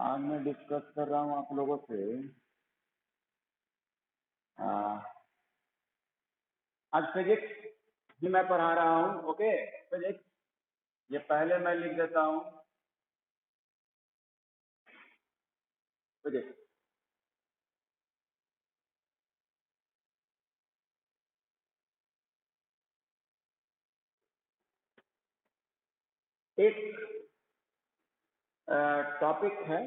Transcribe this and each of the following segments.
आज मैं डिस्कस कर रहा हूँ आप लोगों से आज फिजिक्स भी मैं पढ़ा रहा हूँ। ओके, फिजिक्स ये पहले मैं लिख देता हूँ। फिजिक्स एक टॉपिक है,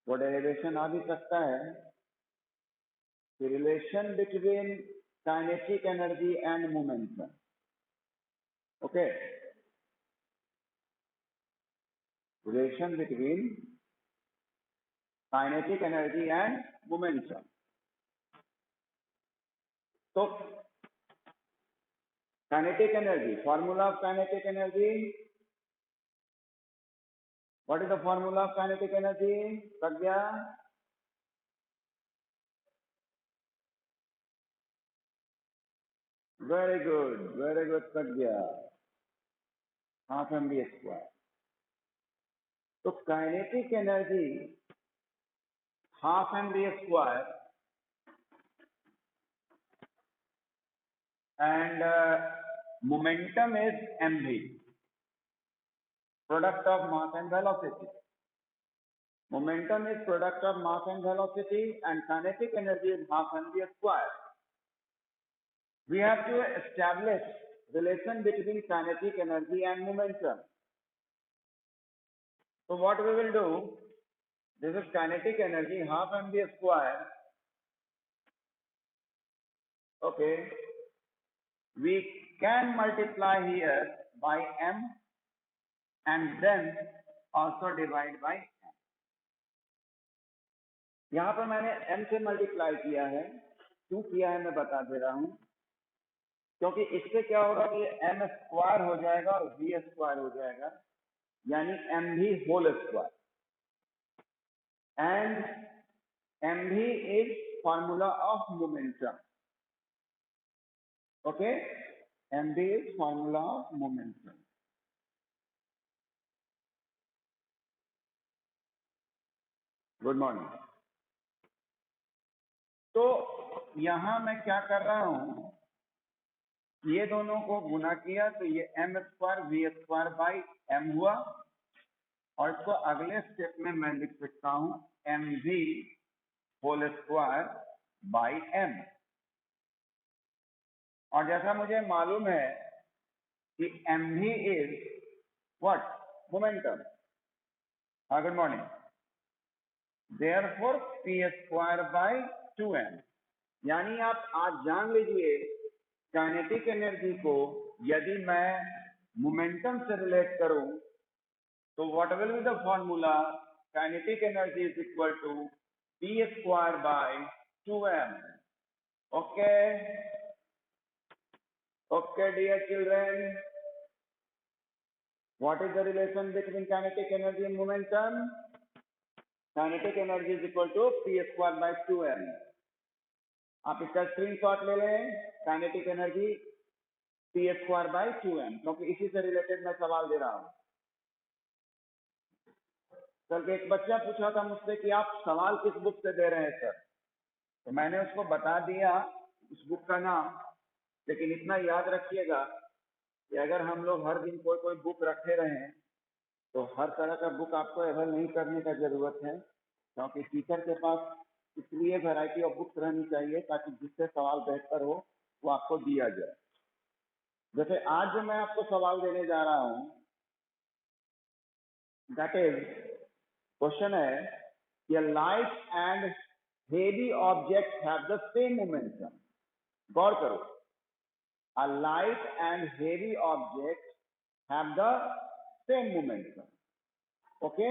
वो डेरिवेशन आ भी सकता है, relation between kinetic energy and momentum. Okay, relation between kinetic energy and momentum. तो kinetic energy, formula of kinetic energy. What is the formula of kinetic energy? Pragya? Very good Pragya. Half mv square. So kinetic energy half mv square and momentum is mv, product of mass and velocity. Momentum is product of mass and velocity and kinetic energy is half mv square. We have to establish relation between kinetic energy and momentum. So what we will do, this is kinetic energy half mv square. Okay, we can multiply here by m and then also divide by m. यहाँ पर मैंने m से multiply किया है, क्यों किया है मैं बता दे रहा हूँ, क्योंकि इससे क्या होगा कि m स्क्वायर हो जाएगा और v स्क्वायर हो जाएगा, यानी mv whole square. And mv is formula of momentum. Okay, mv is formula of momentum. Good morning. तो यहां मैं क्या कर रहा हूं, ये दोनों को गुना किया तो ये m square v square by m हुआ, और इसको अगले स्टेप में मैं लिख सकता हूं mv whole square by m। और जैसा मुझे मालूम है कि mv is what, momentum. Good morning. Therefore p square by 2m, यानी आप आज जान लीजिए काइनेटिक एनर्जी को यदि मैं मोमेंटम से रिलेट करूं तो what will be the formula, kinetic energy is equal to p square by 2m। Okay okay dear children, what is the relation between kinetic energy and momentum? Kinetic energy is equal to p square by 2m। आप इसका screenshot ले लें, kinetic energy p square by 2m, क्योंकि इसी से related मैं सवाल दे रहा हूं। कल एक बच्चा पूछा था मुझसे कि आप सवाल किस बुक से दे रहे हैं सर, तो मैंने उसको बता दिया उस बुक का नाम, लेकिन इतना याद रखिएगा कि अगर हम लोग हर दिन कोई कोई बुक रखे रहे तो हर तरह का बुक आपको अवेल नहीं करने का जरूरत है, क्योंकि टीचर के पास इसलिए वैरायटी ऑफ बुक्स रहनी चाहिए ताकि जिससे सवाल बेहतर हो वो आपको दिया जाए। जैसे आज जो मैं आपको सवाल देने जा रहा हूं, दैट इज क्वेश्चन है कि light and heavy object have the same momentum. गौर करो, a light and heavy object have the same momentum. Okay,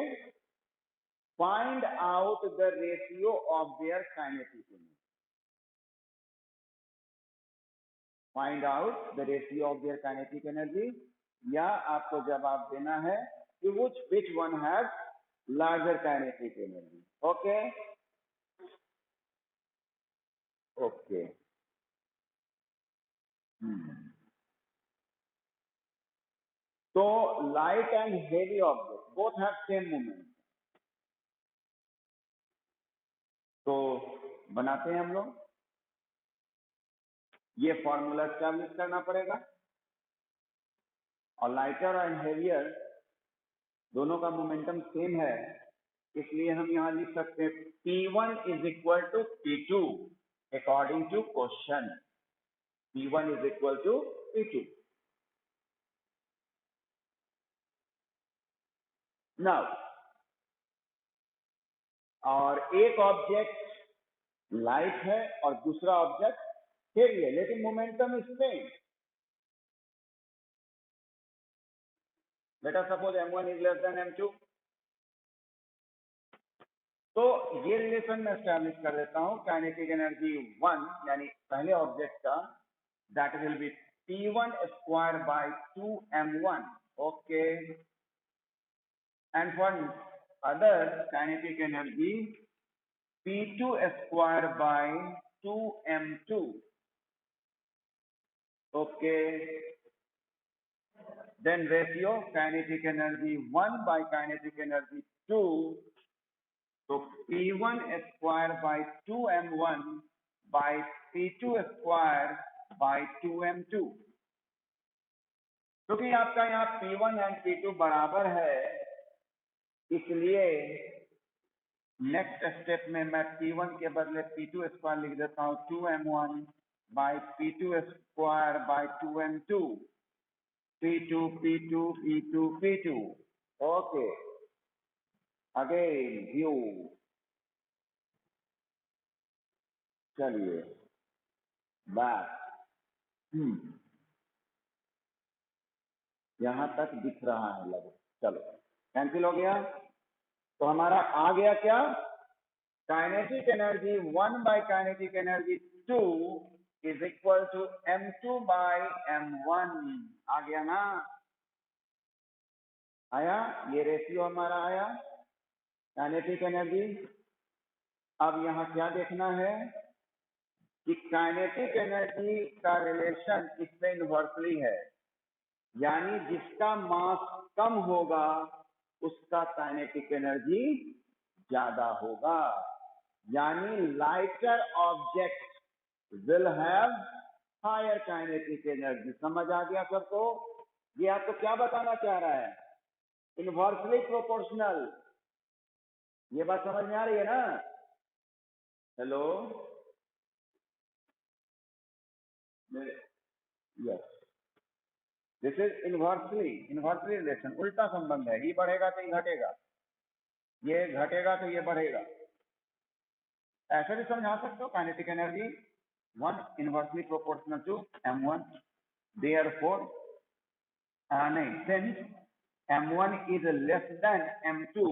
find out the ratio of their kinetic energy. Find out the ratio of their kinetic energy, या आपको जवाब देना है कि which one has larger kinetic energy. Okay? Okay. So light and heavy objects both have same moment. तो बनाते हैं हम लोग, ये फॉर्मूला एस्टैब्लिश करना पड़ेगा, और लाइटर एंड हेवियर दोनों का मोमेंटम सेम है, इसलिए हम यहां लिख सकते हैं P1 is equal to P2 according to question. P1 is equal to P2। Now, और एक ऑब्जेक्ट लाइट है और दूसरा ऑब्जेक्ट हेवी है, लेकिन momentum is same. Let us suppose m1 is less than m2। तो ये रिलेशन मैं एस्टैब्लिश कर देता हूं, काइनेटिक एनर्जी 1 यानी पहले ऑब्जेक्ट का, that will be P1 square by 2m1, okay. And for other kinetic energy P2 square by 2m2, okay. Then ratio kinetic energy 1 by kinetic energy 2, so P1 square by 2m1 by P2 square by 2m2। क्योंकि आपका यहाँ P1 and P2 बराबर है, इसलिए next step में मैं P1 के बदले P2 स्क्वायर लिख देता हूँ 2m1 by P2 square by 2m2, P2 P2 P2 P2, okay. Again view, चलिए बैक, यहां तक दिख रहा है लगभग, चलो कैंसिल हो गया। तो हमारा आ गया क्या, kinetic energy 1 by kinetic energy 2 is equal to m2 by m1। आ गया ना, आया, ये रेशियो हमारा आया काइनेटिक एनर्जी। अब यहाँ क्या देखना है कि काइनेटिक एनर्जी का रिलेशन इससे इनवर्सली है, यानी जिसका मास कम होगा उसका काइनेटिक एनर्जी ज्यादा होगा, यानी lighter object will have higher kinetic energy. समझ आ गया सबको? ये आपको क्या बताना चाह रहा है, इनवर्सली प्रोपोर्शनल। ये बात समझ में आ रही है ना? Hello, yes, this is inversely relation, उल्टा संबंध है, ये बढ़ेगा तो ये घटेगा, ये घटेगा तो ये बढ़ेगा। ऐसे भी समझा सकते हो, kinetic energy 1 inversely proportional to m1, therefore नहीं, since m1 is less than m2,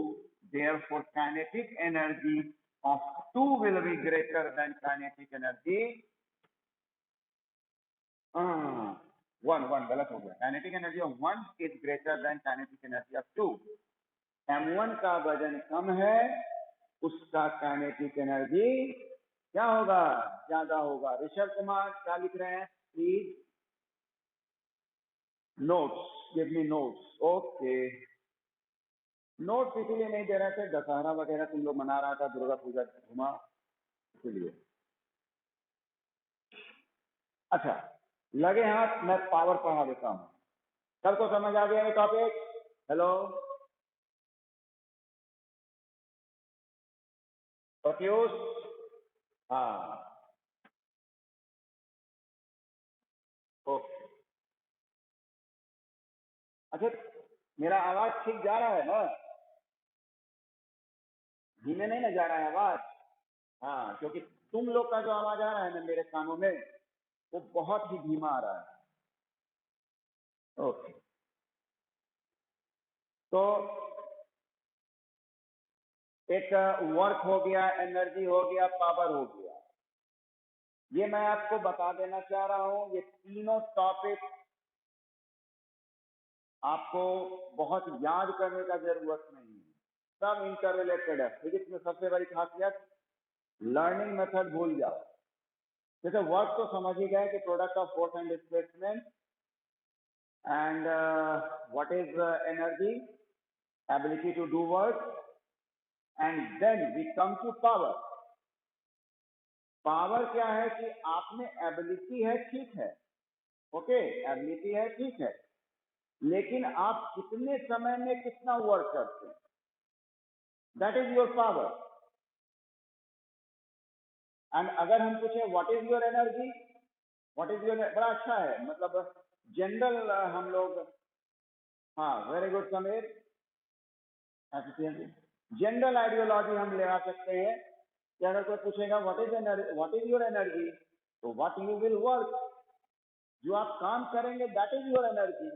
therefore kinetic energy of 2 will be greater than kinetic energy 1 गलत हो गया, kinetic energy of 1 is greater than kinetic energy of 2। m1 का वजन कम है, उसका kinetic energy क्या होगा, ज्यादा होगा। ऋषभ कुमार क्या लिख रहे हैं, please notes, give me notes, okay. Notes इसीलिए नहीं दे रहे थे, दशहरा वगैरह तुम लोग मना रहा था, दुर्गा पूजा घुमा, इसलिए। अच्छा, लगे हाथ, मैं पावर पढ़ा देता हूं, सबको समझ आ गया ये टॉपिक? हेलो प्रत्युष, हाँ, ओके। अच्छा, मेरा आवाज ठीक जा रहा है ना, धीमे नहीं ना जा रहा है आवाज? हाँ, क्योंकि तुम लोग का जो आवाज आ रहा है ना मेरे कानों में, वो बहुत ही धीमा आ रहा है। ओके, तो एक वर्क हो गया, एनर्जी हो गया, पावर हो गया, ये मैं आपको बता देना चाह रहा हूं। ये तीनों टॉपिक आपको बहुत याद करने का जरूरत नहीं है, सब इंटर रिलेटेड है। फिजिक्स में सबसे बड़ी खासियत, लर्निंग मेथड भूल जाओ। जैसे वर्क तो समझ ही गए कि product of force and displacement, and what is energy, ability to do work, and then we come to power. Power क्या है कि आप में एबिलिटी है, ठीक है, ओके, एबिलिटी है, ठीक है, लेकिन आप कितने समय में कितना वर्क करते हैं, that is your power. And अगर हम पूछे what is your energy, what is your, बड़ा अच्छा है, मतलब जनरल हम लोग, हाँ very good Sameer, general ideology हम ले आ सकते हैं कि अगर कोई पूछेगा व्हाट इज योर एनर्जी, तो व्हाट यू विल वर्क, जो आप काम करेंगे दैट इज योर एनर्जी।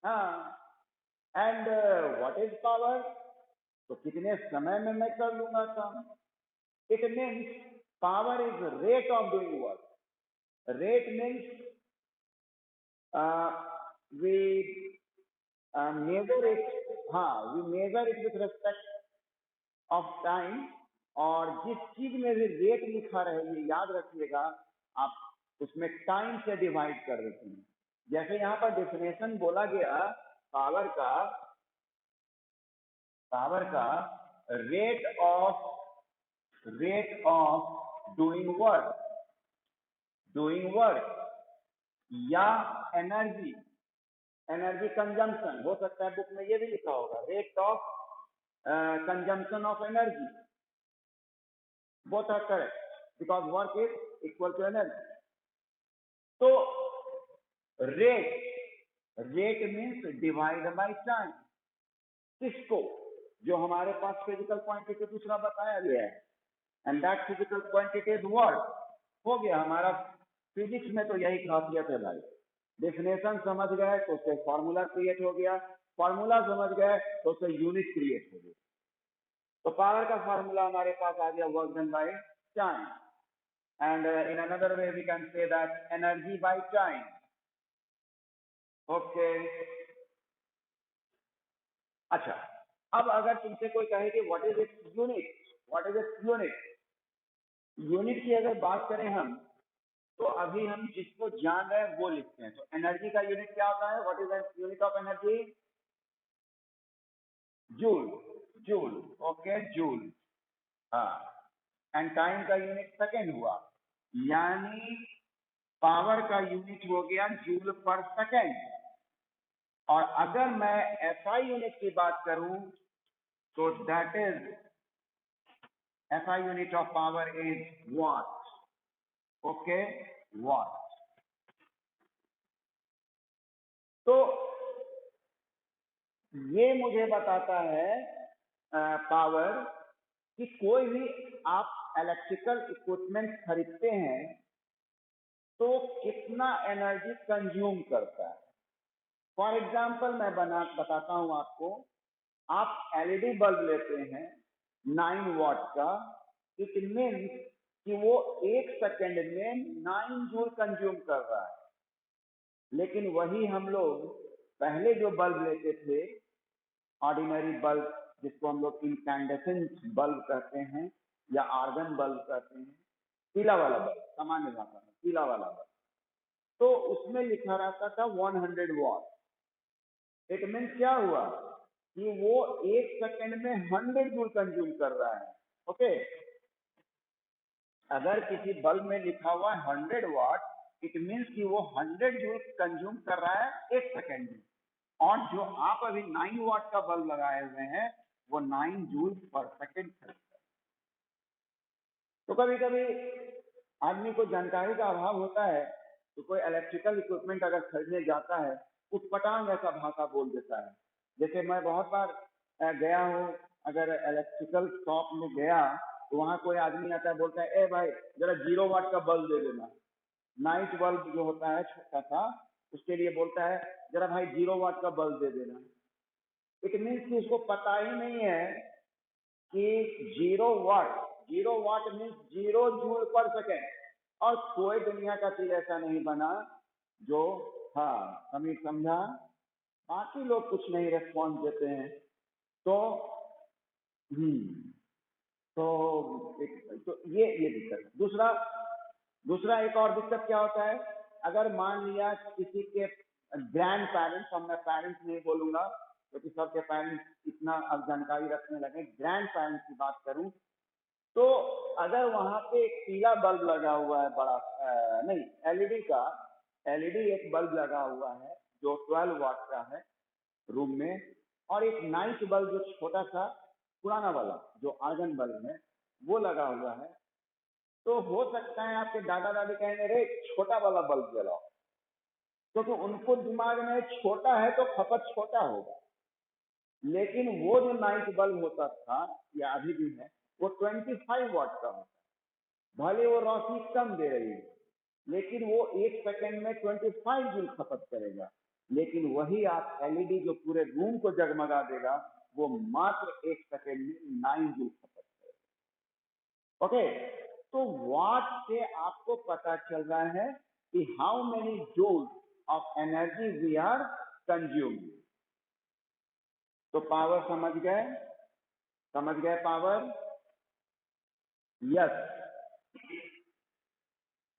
हाँ, एंड व्हाट इज पावर, तो कितने समय में मैं कर लूंगा काम। It means power is rate of doing work. Rate means we measure it, हाँ we measure it with respect of time, और जिस चीज में भी रेट लिखा रहे ये याद रखिएगा, आप उसमें टाइम से डिवाइड कर देते हैं। जैसे यहाँ पर डेफिनेशन बोला गया पावर का रेट ऑफ डूइंग वर्क या एनर्जी कंजम्पशन हो सकता है, बुक में ये भी लिखा होगा, rate of consumption of energy, both are correct because work is equal to energy. तो rate means divide by time, किसको, जो हमारे पास फिजिकल क्वांटिटी दूसरा बताया गया है, and that physical quantity is work. हो गया हमारा, फिजिक्स में तो यही खासियत है भाई, डेफिनेशन समझ गए तो उससे फॉर्मूला क्रिएट हो गया, फॉर्मूला समझ गए तो उससे यूनिट क्रिएट हो गया। तो पावर का फॉर्मूला हमारे पास आ गया, work done by time, and in another way we can say that energy by time. Okay, अच्छा, अब अगर तुमसे कोई कहे कि व्हाट इज इट्स यूनिट की अगर बात करें हम, तो अभी हम जिसको जान रहे हैं वो लिखते हैं। तो एनर्जी का यूनिट क्या होता है, what is the unit of energy, joule, okay, joule, हाँ, एंड टाइम का यूनिट सेकेंड हुआ, यानी पावर का यूनिट हो गया जूल पर सेकेंड। और अगर मैं एसआई यूनिट की बात करूं तो that is, SI unit of power is what, okay, what. तो ये मुझे बताता है पावर कि कोई भी आप इलेक्ट्रिकल इक्विपमेंट खरीदते हैं तो कितना एनर्जी कंज्यूम करता है। फॉर एग्जाम्पल मैं बताता हूं आपको, आप एलईडी बल्ब लेते हैं 9 वॉट का, इट मीन्स कि वो 1 सेकेंड में 9 जूल कंज्यूम कर रहा है। लेकिन वही हम लोग पहले जो बल्ब लेते थे, ऑर्डिनरी बल्ब जिसको हम लोग इनकैंडेसेंट बल्ब कहते हैं या आर्गन बल्ब कहते हैं, पीला वाला बल्ब, सामान्य भाषा में पीला वाला बल्ब, तो उसमें लिखा रहता था 100 वॉट। इट मीन्स क्या हुआ कि वो 1 सेकेंड में 100 जूल कंज्यूम कर रहा है, ओके। अगर किसी बल्ब में लिखा हुआ है 100 वॉट, इट मीन्स कि वो 100 जूल कंज्यूम कर रहा है 1 सेकेंड में। और जो आप अभी 9 वॉट का बल्ब लगाए हुए हैं वो 9 जूल पर सेकेंड खर्च है। तो कभी कभी आदमी को जानकारी का अभाव होता है, तो कोई इलेक्ट्रिकल इक्विपमेंट अगर खरीदने जाता है, उटपटांग ऐसा भाषा बोल देता है। जैसे मैं बहुत बार गया हूँ, अगर इलेक्ट्रिकल शॉप में गया तो वहां कोई आदमी आता है, बोलता है ए भाई जरा 0 वाट का बल्ब दे देना। नाइट बल्ब जो होता है छोटा सा, उसके लिए बोलता है जरा भाई 0 वाट का बल्ब दे देना। इट मीन्स कि उसको पता ही नहीं है कि 0 वाट मीन्स 0 जूल पर सेकेंड। और कोई दुनिया का चीज ऐसा नहीं बना जो, हाँ समीर समझा, बाकी लोग कुछ नहीं रेस्पॉन्स देते हैं। तो तो ये दिक्कत है। दूसरा एक और दिक्कत क्या होता है, अगर मान लिया किसी के ग्रैंड पेरेंट्स, अब मैं पेरेंट्स नहीं बोलूंगा क्योंकि सबके पेरेंट्स इतना अब जानकारी रखने लगे, ग्रैंड पेरेंट्स की बात करूं तो अगर वहां पे एक पीला बल्ब लगा हुआ है बड़ा, नहीं एलईडी का, एलईडी एक बल्ब लगा हुआ है जो 12 वाट का है रूम में, और एक नाइट बल्ब जो छोटा सा पुराना वाला जो आर्गन बल्ब है वो लगा हुआ है, तो हो सकता है आपके दादा दादी कहेंगे रे छोटा वाला बल्ब जलाओ, क्योंकि उनको दिमाग में छोटा है तो खपत छोटा होगा। लेकिन वो जो नाइट बल्ब होता था या अभी भी है वो 25 वाट का होता है। भले वो रोशनी कम दे रही है लेकिन वो 1 सेकंड में 25 जूल खपत करेगा। लेकिन वही आप एलईडी जो पूरे रूम को जगमगा देगा वो मात्र 1 सेकंड में 9 जूल खपत करेगा। ओके, तो वाट से आपको पता चल रहा है कि how many joule of energy we are consuming. तो पावर समझ गए, समझ गए पावर? यस,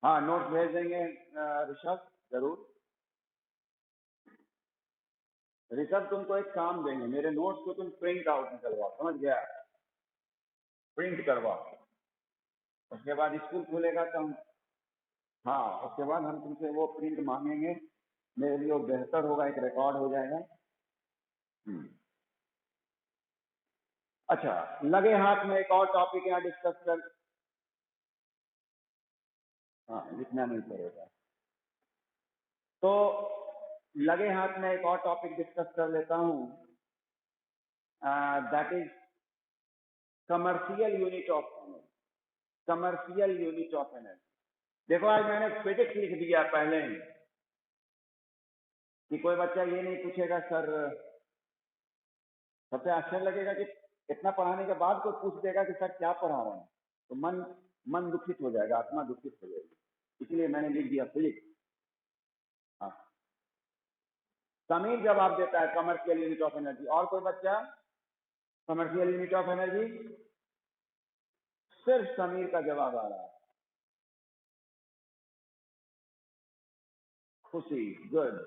हाँ नोट भेज देंगे ऋषभ, जरूर। ऋषभ तुमको एक काम देंगे, मेरे नोट्स को तुम प्रिंट आउट निकलवाओ, समझ गया? प्रिंट करवाओ, उसके बाद स्कूल खुलेगा तो हम, हाँ उसके बाद हम तुमसे वो प्रिंट मांगेंगे, मेरे लिए वो बेहतर होगा, एक रिकॉर्ड हो जाएगा। अच्छा, लगे हाथ में एक और टॉपिक यहाँ डिस्कस कर, हाँ लिखना नहीं पड़ेगा। तो लगे हाथ में एक और टॉपिक डिस्कस कर लेता हूँ, that is commercial unit of energy. Commercial unit of energy, देखो आज मैंने फिजिक्स लिख दिया पहले ही, कि कोई बच्चा ये नहीं पूछेगा सर, सबसे आश्चर्य लगेगा कि इतना पढ़ाने के बाद कोई पूछ देगा कि सर क्या पढ़ा रहे हैं, तो मन दुखित हो जाएगा, आत्मा दुखित हो जाएगी, इसलिए मैंने लिख दिया फिजिक्स। हाँ, समीर जवाब देता है कमर्शियल यूनिट ऑफ एनर्जी। और कोई बच्चा कमर्शियल यूनिट ऑफ एनर्जी? सिर्फ समीर का जवाब आ रहा है। खुशी, गुड।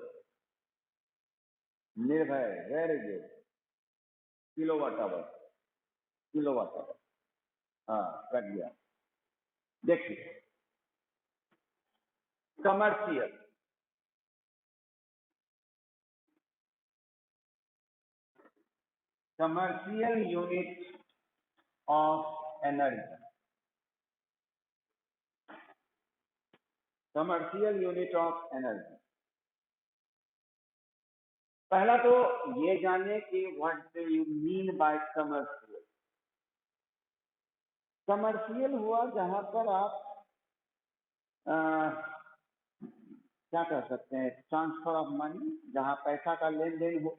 निर्भय, very good. Kilowatt hour, kilowatt hour, हाँ कट गया। देखिए commercial, commercial unit of energy, commercial unit of energy. पहला तो ये जानिए कि what do you mean by commercial. Commercial हुआ जहां पर आप क्या कह सकते हैं, ट्रांसफर ऑफ मनी, जहां पैसा का लेन देन हो।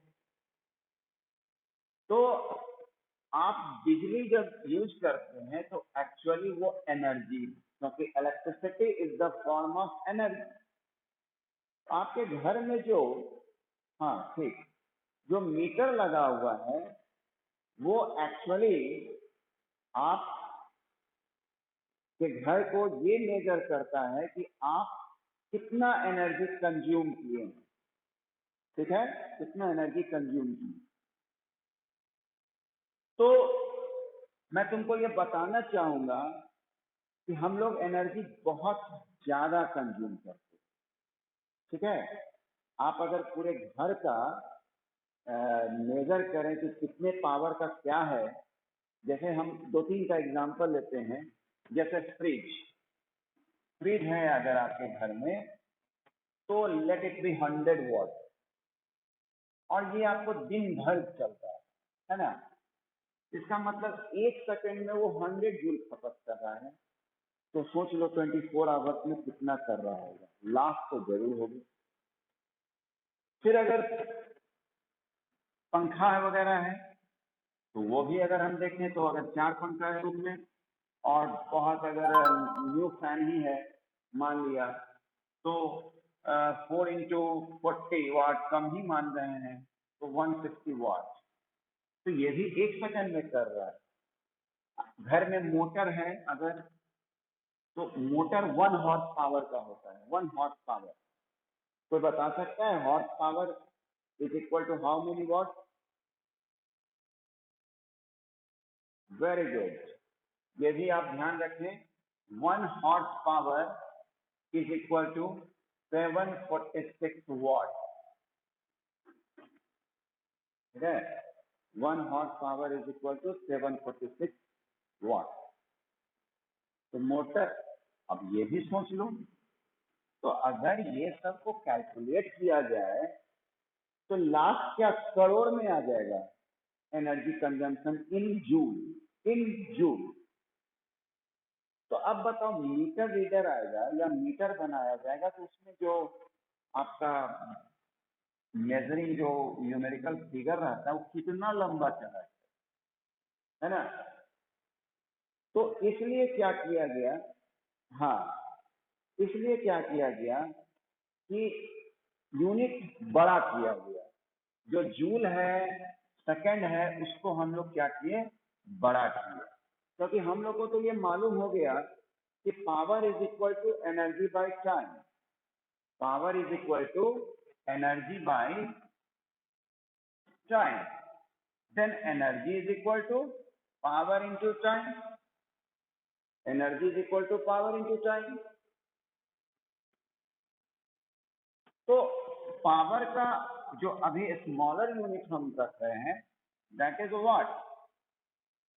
तो आप बिजली जब यूज करते हैं तो एक्चुअली वो एनर्जी, क्योंकि electricity is the form of energy. आपके घर में जो, हाँ ठीक, जो मीटर लगा हुआ है वो एक्चुअली आप के घर को ये मेजर करता है कि आप कितना एनर्जी कंज्यूम किए हैं, ठीक है, कितना एनर्जी कंज्यूम किए। तो मैं तुमको ये बताना चाहूंगा कि हम लोग एनर्जी बहुत ज्यादा कंज्यूम करते हैं, ठीक है। आप अगर पूरे घर का मेजर करें कि कितने पावर का क्या है, जैसे हम 2-3 का एग्जांपल लेते हैं, जैसे फ्रिज, फ्रिज है अगर आपके घर में तो लेट इट बी 100 वॉट, और ये आपको दिन भर चलता है ना। इसका मतलब 1 सेकंड में वो 100 जूल खपत कर रहा है, तो सोच लो 24 आवर्स में कितना कर रहा होगा, लाख तो जरूर होगी। फिर अगर पंखा वगैरह है तो वो भी अगर हम देखें तो अगर 4 पंखा है रूम में और बहुत अगर न्यू फैन ही है मान लिया, तो 4 × 40 वाट कम ही मान रहे हैं, तो 160 वाट, तो ये भी 1 सेकंड में कर रहा है। घर में मोटर है अगर, तो मोटर 1 हॉर्स पावर का होता है, 1 हॉर्स पावर। कोई बता सकता है horse power is equal to how many watt? Very good, ये भी आप ध्यान रखें, 1 horse power is equal to 746 watt. ठीक है, 1 horse power is equal to 746 watt. तो मोटर, अब ये भी सोच लो, तो अगर ये सब को कैलकुलेट किया जाए तो लाख क्या करोड़ में आ जाएगा एनर्जी कंजम्पशन इन जूल। तो अब बताओ, मीटर रीडर आएगा या मीटर बनाया जाएगा तो उसमें जो आपका मेजरिंग जो न्यूमेरिकल फिगर रहता है वो कितना लंबा चला है ना। तो इसलिए क्या किया गया, हाँ, इसलिए क्या किया गया कि यूनिट बड़ा किया गया, जो जूल है, सेकंड है, उसको हम लोग क्या किए, बड़ा किए। क्योंकि हम लोग को तो ये मालूम हो गया कि power is equal to energy by time, power is equal to energy by time, then energy is equal to power into time, energy is equal to power into time. तो पावर का जो अभी स्मॉलर यूनिट हम रख रहे हैं that is what,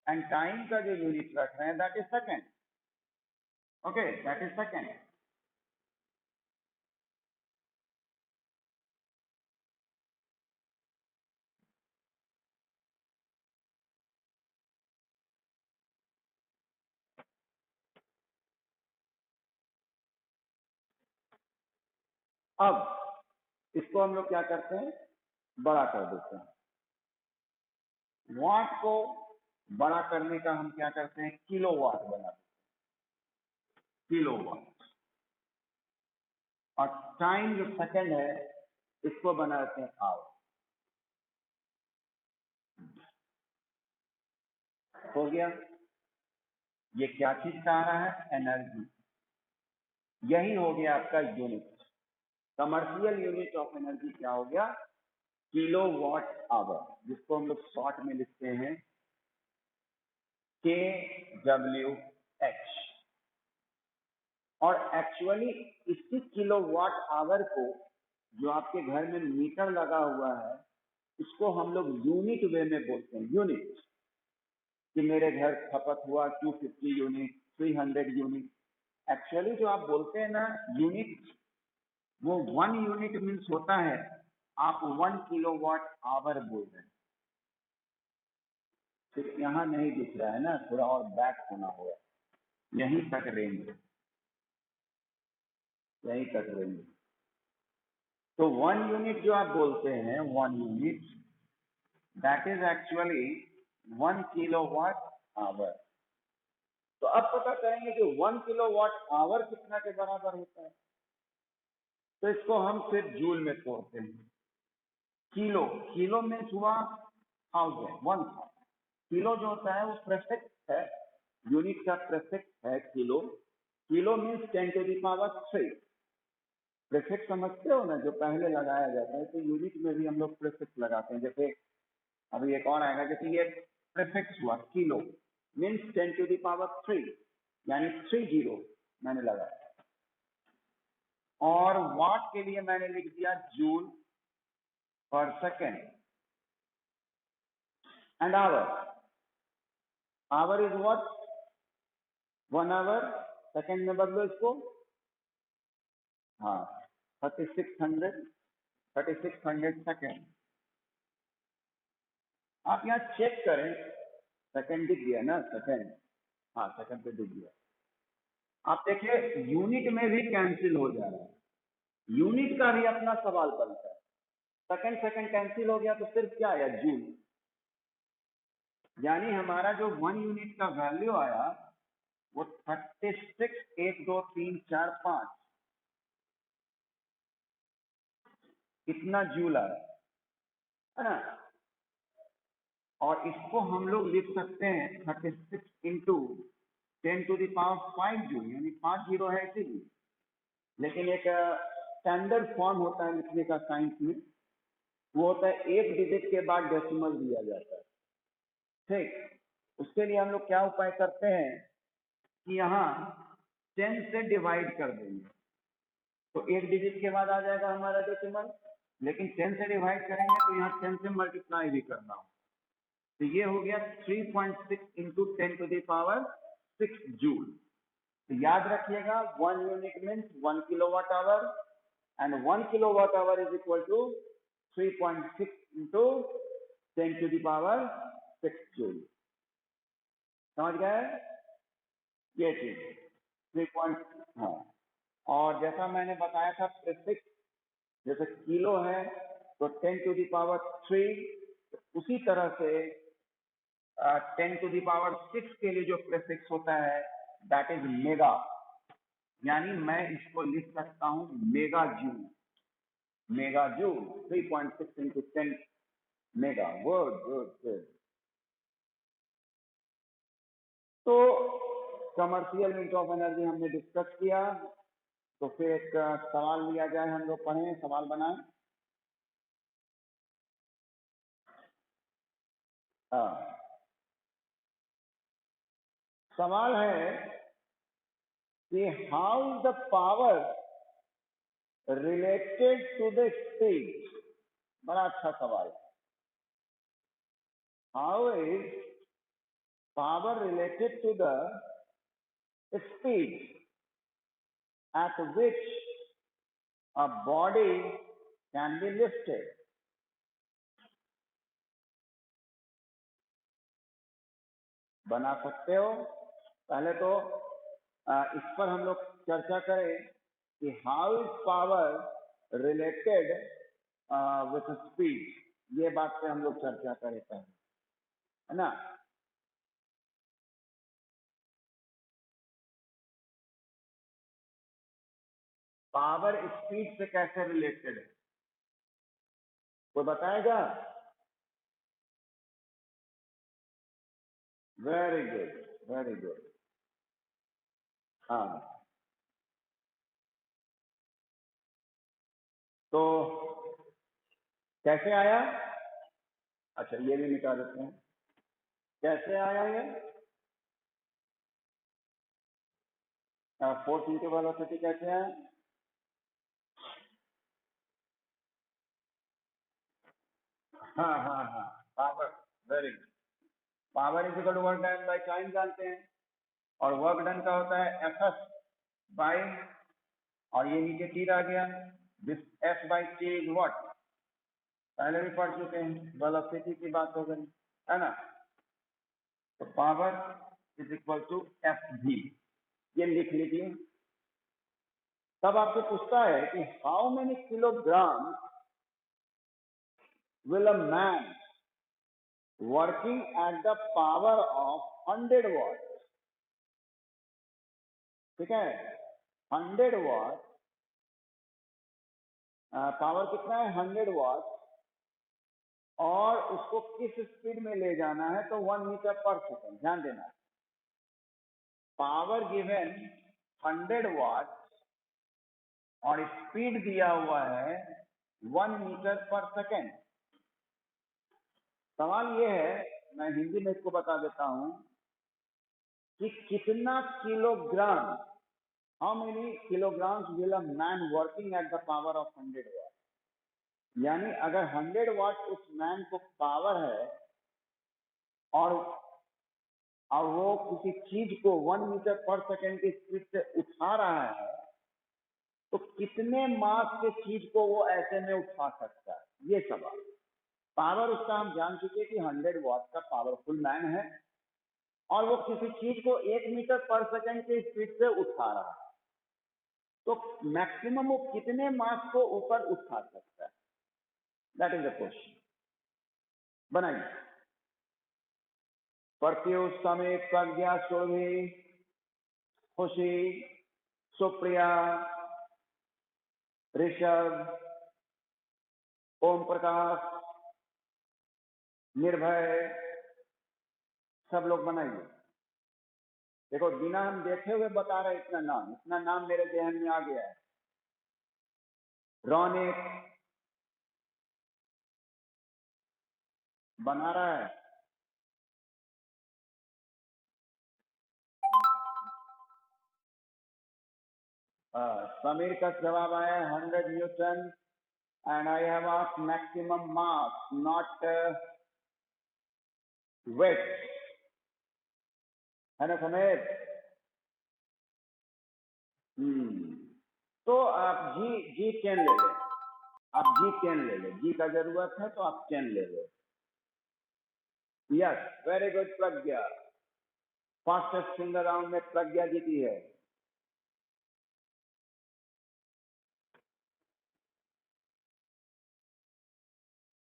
and time का जो यूनिट रख रहे हैं that is second. Okay, that is second. अब इसको हम लोग क्या करते हैं, बड़ा कर देते हैं। वाट को बड़ा करने का हम क्या करते हैं, किलो वाट बना देते हैं, किलो वाट। और टाइम जो सेकंड है इसको बना देते हैं आवर। हो गया, ये क्या चीज का आ रहा है, एनर्जी। यही हो गया आपका unit, commercial unit of energy क्या हो गया, किलो वाट आवर, जिसको हम लोग शॉर्ट में लिखते हैं KWH। और एक्चुअली इसी किलो वाट आवर को, जो आपके घर में मीटर लगा हुआ है, इसको हम लोग यूनिट वे में बोलते हैं, यूनिट, कि मेरे घर खपत हुआ 250 यूनिट, 300 यूनिट। एक्चुअली जो आप बोलते हैं ना यूनिट, वो 1 यूनिट मीन्स होता है, आप 1 किलोवाट आवर बोल रहे हैं। सिर्फ यहाँ नहीं दिख रहा है ना, थोड़ा और बैक होना होगा, यहीं तक रेंज, यहीं तक रेंज। तो 1 यूनिट जो आप बोलते हैं, 1 unit that is actually 1 kilowatt our. तो अब पता करेंगे कि 1 किलोवाट आवर कितना के बराबर होता है। तो इसको हम फिर जूल में तोड़ते हैं। किलो, किलो में हुआ 1000, 1000। किलो जो होता है वो प्रेफिक्स है, यूनिट का प्रेफिक्स है किलो। Kilo means 10⁻3। प्रेफिक्स समझते हो ना, जो पहले लगाया जाता है। तो यूनिट में भी हम लोग प्रेफिक्स लगाते हैं। जैसे अभी एक और आएगा, जैसे ये प्रेफिक्स हुआ किलो मीन्स 10⁻3, यानी 30 मैंने लगाया। और वाट के लिए मैंने लिख दिया joule per second. And hour is what, 1 hour, second में बदलो इसको, हाँ, 3600 सेकेंड। आप यहाँ चेक करें, सेकेंड दिख गया ना, सेकेंड, हाँ सेकेंड पे दिख गया। आप देखिए यूनिट में भी कैंसिल हो जा रहा है, यूनिट का भी अपना सवाल बनता है। सेकेंड सेकेंड कैंसिल हो गया तो सिर्फ क्या आया, जूल। यानी हमारा जो 1 यूनिट का वैल्यू आया वो 36, 1 2 3 4 5, कितना जूल आया है ना। और इसको हम लोग लिख सकते हैं 36 इंटू 10⁵ जूल, यानी 5 जीरो है इसीलिए। लेकिन एक स्टैंडर्ड फॉर्म होता है लिखने का साइंस में, वो होता है 1 डिजिट के बाद डेसिमल दिया जाता है। ठीक, उसके लिए हम लोग क्या उपाय करते हैं, कि यहाँ 10 से डिवाइड कर देंगे तो एक डिजिट के बाद आ जाएगा हमारा डेसिमल, लेकिन 10 से डिवाइड करेंगे तो यहाँ 10 से मल्टीप्लाई भी करना हो। तो ये हो गया 3.6 into 10 to the power 6 joule. तो याद रखिएगा 1 unit means 1 kilowatt hour and 1 kilowatt hour is equal to 3.6 into 10 to the power 6 joule. समझ गए ये चीज 3. हाँ, और जैसा मैंने बताया था प्रीफिक्स, जैसे किलो है तो 10 टू द पावर 3, उसी तरह से 10 टू द पावर 6 के लिए जो प्रीफिक्स होता है दैट इज मेगा, यानी मैं इसको लिख सकता हूं mega joule. Mega joule 3.6 into 10 mega. Good good good. तो कमर्शियल यूनिट ऑफ एनर्जी हमने डिस्कस किया, तो फिर एक सवाल लिया जाए, हम लोग पढ़ें, सवाल बनाएं। हाँ, सवाल है कि how is the power related to the speed. बड़ा अच्छा सवाल है। How is power related to the speed at which a body can be lifted। बना सकते हो। पहले तो इस पर हम लोग चर्चा करें कि how is power related with speed, ये बात पे हम लोग चर्चा करें पहले, है ना। पावर स्पीड से कैसे रिलेटेड है, कोई बताएगा? Very good, very good. हाँ, तो कैसे आया? अच्छा, ये भी मिटा देते हैं। कैसे आया ये? फोर्थ इंटू वेलोसिटी कैसे आया? हाँ हाँ हाँ, power, very good. Power is equal to work done by time जानते हैं, और वर्क डन का होता है एफ एस बाई, और ये नीचे टी आ गया, this F by T is what, पहले भी पढ़ चुके हैं, वेलोसिटी की बात हो गई, है ना। तो power is equal to F भी, ये लिख लीजिए। तब आपसे पूछता है कि how many kilogram will a man working at the power of 100 watt, ठीक है, 100 watt, पावर कितना है 100 वाट, और उसको किस स्पीड में ले जाना है तो 1 मीटर पर सेकेंड। ध्यान देना, पावर गिवन 100 वाट और स्पीड दिया हुआ है 1 मीटर पर सेकेंड। सवाल ये है, मैं हिंदी में इसको बता देता हूं कि कितना kilogram, how many kilograms will a man working at the power of 100 वाट, यानी अगर 100 वाट उस मैन को पावर है और वो किसी चीज को 1 मीटर पर सेकेंड की स्पीड से उठा रहा है, तो कितने मास के चीज को वो ऐसे में उठा सकता है, ये सवाल। पावर उसका हम जान चुके कि 100 वाट का पावरफुल मैन है और वो किसी चीज को 1 मीटर पर सेकेंड की स्पीड से उठा रहा है, तो मैक्सिमम वो कितने मास को ऊपर उठा सकता है, दैट इज द क्वेश्चन। बनाइए। प्रत्युष, समित, प्रज्ञा, शोभी, खुशी, सुप्रिया, ऋषभ, ओम प्रकाश, निर्भय, सब लोग बनाइए। देखो, बिना हम देखे हुए बता रहे, इतना नाम मेरे जहन में आ गया है। रौनिक बना रहा है, समीर का जवाब आया 100 newton and I have asked maximum mass not weight, है ना समीर? तो आप जी 10 ले लें, आप जी 10 ले लें, जी का जरूरत है तो आप 10 ले लें। यस, वेरी गुड प्रज्ञा, फास्टेस्ट सिंगल राउंड में प्रज्ञा जीती है।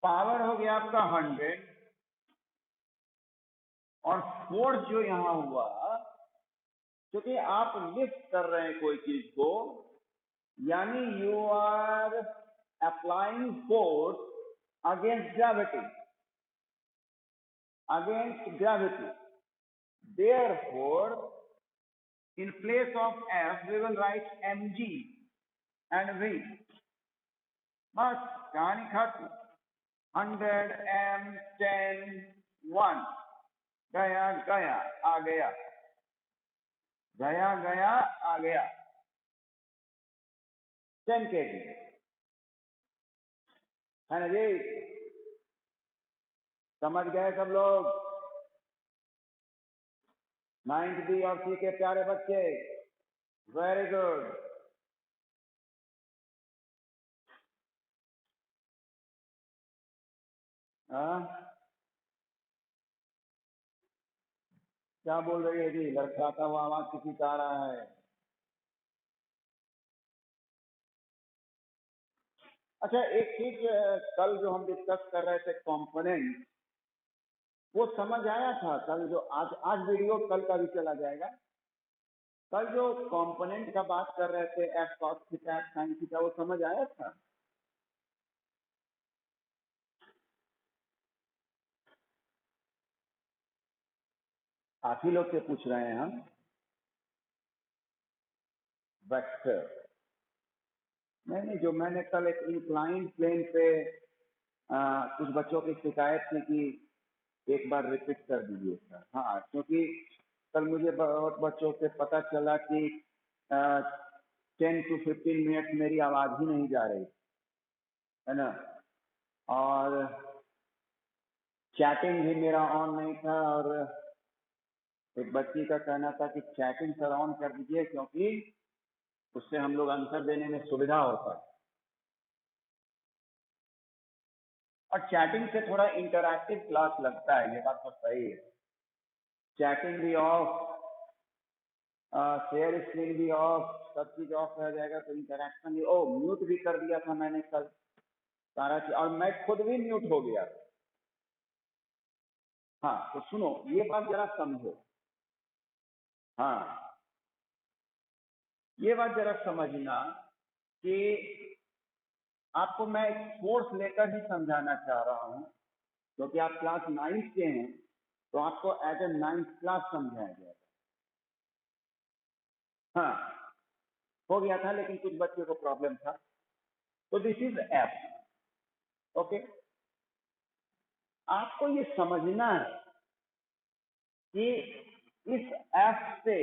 पावर हो गया आपका 100 और फोर्स जो यहां हुआ, क्योंकि आप लिफ्ट कर रहे हैं कोई चीज को, यानी you are applying force against gravity, therefore in place of F we will write mg and v, बस कहानी खत्म। 100 m 10 1 गया गया आ गया, गया गया आ गया, 10 kg, है ना जी? समझ गए सब लोग? 9th बी और सी के प्यारे बच्चे, वेरी गुड। क्या बोल रही है जी? लड़खड़ाता हुआ आवाज किसी का आ रहा है। अच्छा, एक चीज कल जो हम डिस्कस कर रहे थे कंपोनेंट, वो समझ आया था कल जो आज वीडियो कल का भी चला जाएगा। कल जो कंपोनेंट का बात कर रहे थे F cos theta F sine theta, वो समझ आया था? आप ही लोग से पूछ रहे हैं हम। वेक्टर नहीं, जो मैंने कल एक इंक्लाइंड प्लेन पे कुछ बच्चों की शिकायत थी कि एक बार रिपीट कर दीजिए सर। हाँ, क्योंकि कल मुझे बहुत बच्चों से पता चला कि 10 to 15 मिनट मेरी आवाज ही नहीं जा रही है ना, और चैटिंग भी मेरा ऑन नहीं था, और एक बच्ची का कहना था कि चैटिंग सर ऑन कर दीजिए क्योंकि उससे हम लोग आंसर देने में सुविधा होता है, और चैटिंग से थोड़ा इंटरैक्टिव क्लास लगता है, ये बात तो सही है। चैटिंग भी ऑफ, शेयर स्क्रीन भी ऑफ, सब चीज ऑफ रह जाएगा तो इंटरैक्शन भी। ओ, म्यूट भी कर दिया था मैंने कल सारा चीज, और मैं खुद भी म्यूट हो गया। हाँ, तो सुनो, ये बात जरा समझो। हाँ, ये बात जरा समझना कि आपको मैं एक फोर्स लेकर ही समझाना चाह रहा हूं, क्योंकि आप क्लास 9th के हैं तो आपको एज ए 9th क्लास समझाया जाएगा। हाँ, हो गया था, लेकिन कुछ बच्चों को प्रॉब्लम था। तो दिस इज एफ, ओके। आपको ये समझना है कि इस एफ से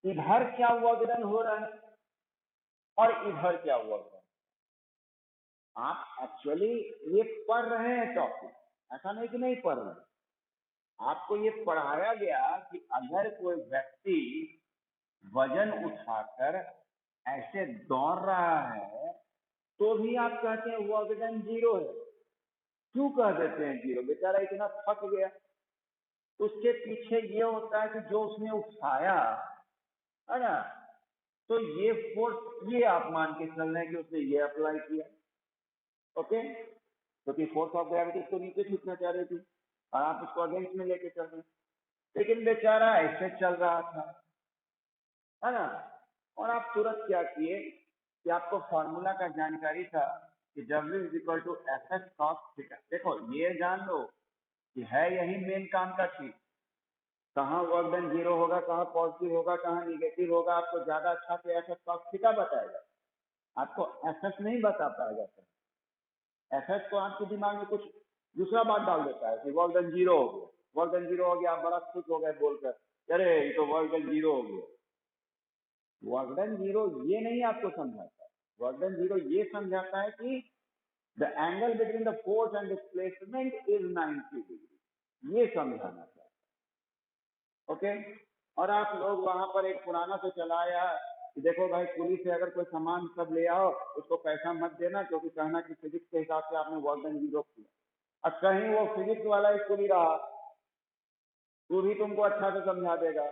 इधर क्या वर्गदन हो रहा है और इधर क्या वर्गदन। आप एक्चुअली ये पढ़ रहे हैं टॉपिक, ऐसा नहीं कि नहीं पढ़ रहे। आपको ये पढ़ाया गया कि अगर कोई व्यक्ति वजन उठाकर ऐसे दौड़ रहा है तो भी आप कहते हैं वर्गदन 0 है। क्यों कह देते हैं 0? बेचारा इतना थक गया। उसके पीछे ये होता है कि जो उसने उठाया है ना, तो ये फोर्स, ये आप मान के चल रहे हैं कि उसने ये अप्लाई किया, ओके। क्योंकि फोर्स ऑफ ग्रेविटी तो नीचे खींचना चाह रही थी और आप उसको अगेंस्ट में लेके चल रहे हैं, लेकिन बेचारा ऐसे चल रहा था, है ना। और आप तुरंत क्या किए कि आपको फॉर्मूला का जानकारी था कि W = FS cos थीटा। देखो, ये जान लो कि है यही मेन काम का चीज। कहाँ वर्कडन 0 होगा, कहाँ पॉजिटिव होगा, कहाँ निगेटिव होगा, आपको ज्यादा अच्छा से FS cos थीटा बताएगा, आपको FS नहीं बता पाएगा सर। FS तो आपके दिमाग में कुछ दूसरा बात डाल देता है कि वर्कडन 0 हो गया, वर्कडन 0 हो गया, आप बड़ा खुश हो गए बोलकर, अरे ये तो वर्कडन 0 हो गया। वर्क डन जीरो ये नहीं आपको समझाता, वर्क डन जीरो ये समझाता है कि the angle between the force and displacement is 90 degree, ये समझाना चाहिए। ओके, और आप लोग वहां पर एक पुराना से चलाया कि देखो भाई कुली से अगर कोई सामान सब ले आओ उसको पैसा मत देना, क्योंकि कहना कि फिजिक्स के हिसाब से आपने वर्क डन जीरो किया। अब कहीं वो फिजिक्स वाला एक कुली रहा, वो भी तुमको अच्छा से समझा देगा,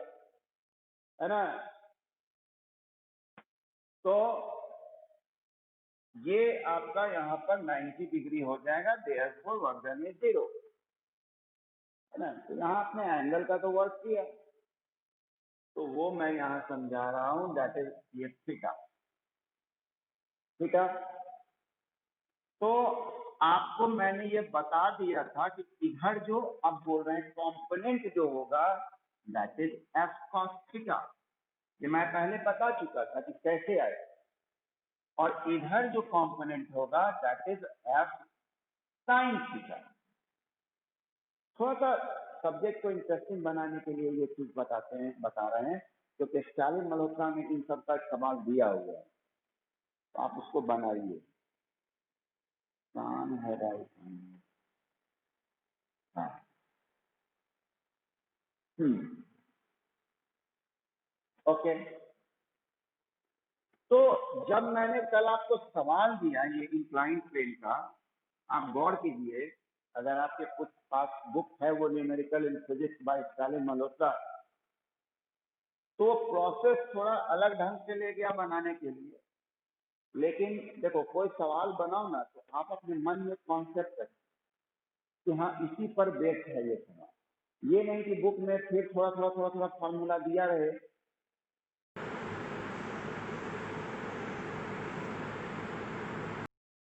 है ना। तो ये आपका यहाँ पर 90 डिग्री हो जाएगा, therefore work done is zero, है ना। तो यहाँ आपने एंगल का तो वर्क किया, तो वो मैं यहाँ समझा रहा हूँ, दैट इज ये थीटा। ठीक है, तो आपको मैंने ये बता दिया था कि इधर जो अब बोल रहे हैं कंपोनेंट जो होगा that is F cos theta, ये मैं पहले बता चुका था कि कैसे आए। और इधर जो कंपोनेंट होगा that is F sine theta. थोड़ा सा सब्जेक्ट को इंटरेस्टिंग बनाने के लिए ये चीज बता रहे हैं, क्योंकि स्टालिन मल्होत्रा में इन सब का सवाल दिया हुआ है, तो आप उसको बनाइए। कान है राइट, हाँ, ओके। तो जब मैंने कल आपको सवाल दिया ये इंक्लाइन प्लेन का, आप गौर कीजिए, अगर आपके कुछ पास बुक है वो numerical in physics bye Stalin Malhotra, तो प्रोसेस थोड़ा अलग ढंग से ले गया बनाने के लिए। लेकिन देखो कोई सवाल बनाओ ना तो आप अपने मन में कॉन्सेप्ट रखें कि हाँ इसी पर बेस्ड है ये सवाल, ये नहीं कि बुक में फिर थोड़ा थोड़ा फॉर्मूला दिया रहे